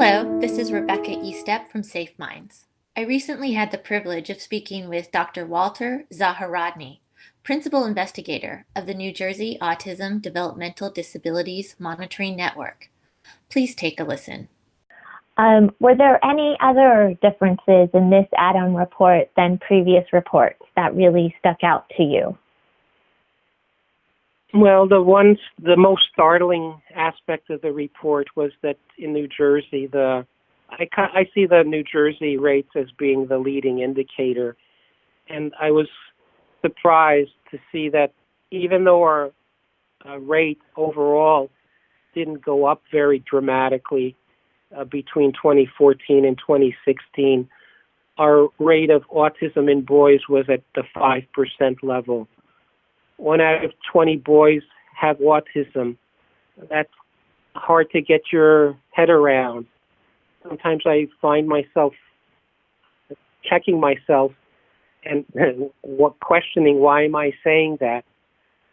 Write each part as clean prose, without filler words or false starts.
Hello, this is Rebecca Estep from SafeMinds. I recently had the privilege of speaking with Dr. Walter Zahorodny, Principal Investigator of the New Jersey Autism Developmental Disabilities Monitoring Network. Please take a listen. Were there any other differences in this add-on report than previous reports that really stuck out to you? Well, the most startling aspect of the report was that in New Jersey, I see the New Jersey rates as being the leading indicator, and I was surprised to see that even though our rate overall didn't go up very dramatically between 2014 and 2016, our rate of autism in boys was at the 5% level. 1 out of 20 boys have autism. That's hard to get your head around. Sometimes I find myself checking myself and questioning, why am I saying that?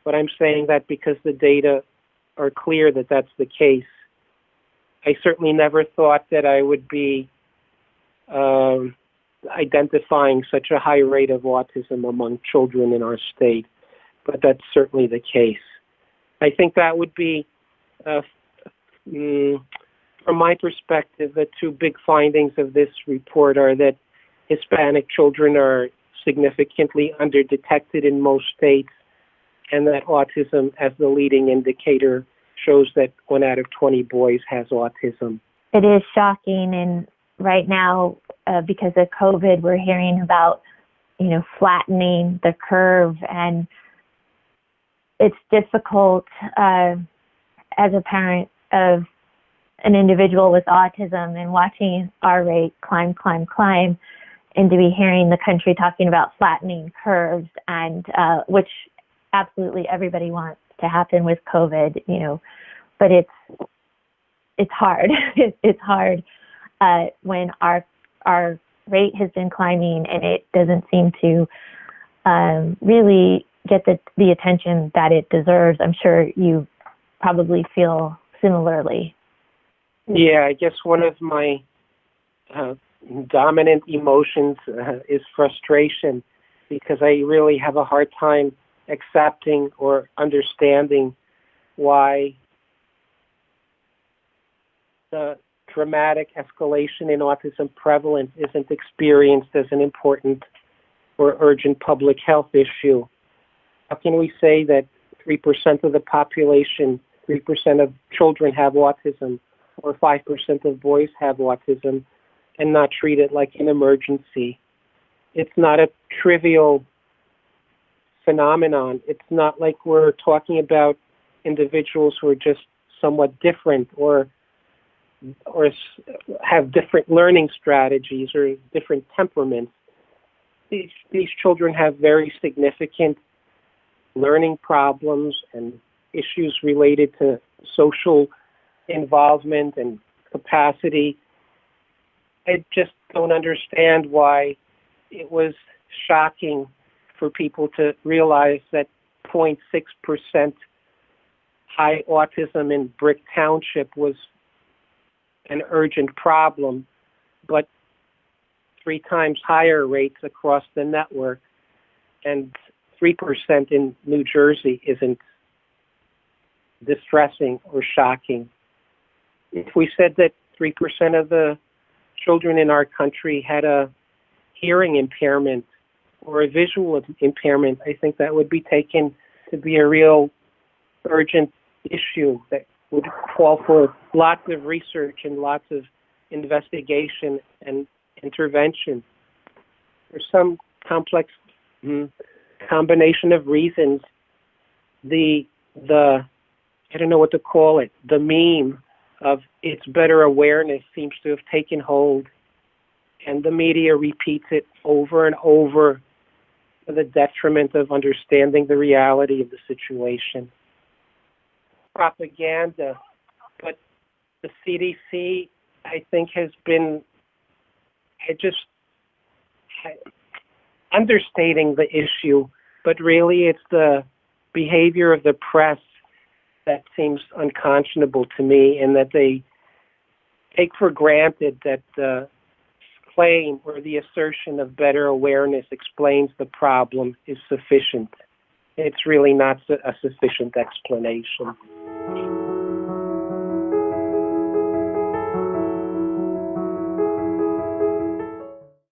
But I'm saying that because the data are clear that that's the case. I certainly never thought that I would be identifying such a high rate of autism among children in our state, but that's certainly the case. I think that would be, from my perspective, the two big findings of this report are that Hispanic children are significantly underdetected in most states, and that autism as the leading indicator shows that 1 out of 20 boys has autism. It is shocking, and right now, because of COVID, we're hearing about, flattening the curve, and it's difficult as a parent of an individual with autism and watching our rate climb, and to be hearing the country talking about flattening curves, and which absolutely everybody wants to happen with COVID, but it's hard. It's hard when our rate has been climbing and it doesn't seem to really get the attention that it deserves. I'm sure you probably feel similarly. Yeah, I guess one of my dominant emotions is frustration, because I really have a hard time accepting or understanding why the dramatic escalation in autism prevalence isn't experienced as an important or urgent public health issue. How can we say that 3% of the population, 3% of children have autism, or 5% of boys have autism, and not treat it like an emergency? It's not a trivial phenomenon. It's not like we're talking about individuals who are just somewhat different or have different learning strategies or different temperaments. These children have very significant learning problems and issues related to social involvement and capacity. I just don't understand why it was shocking for people to realize that 0.6% high autism in Brick Township was an urgent problem, but 3 times higher rates across the network, and 3% in New Jersey isn't distressing or shocking. If we said that 3% of the children in our country had a hearing impairment or a visual impairment, I think that would be taken to be a real urgent issue that would call for lots of research and lots of investigation and intervention. There's some complex combination of reasons. The I don't know what to call it, the meme of it's better awareness seems to have taken hold, and the media repeats it over and over to the detriment of understanding the reality of the situation. Propaganda, but the CDC, I think, has been understating the issue, but really it's the behavior of the press that seems unconscionable to me, and that they take for granted that the claim or the assertion of better awareness explains the problem is sufficient. It's really not a sufficient explanation.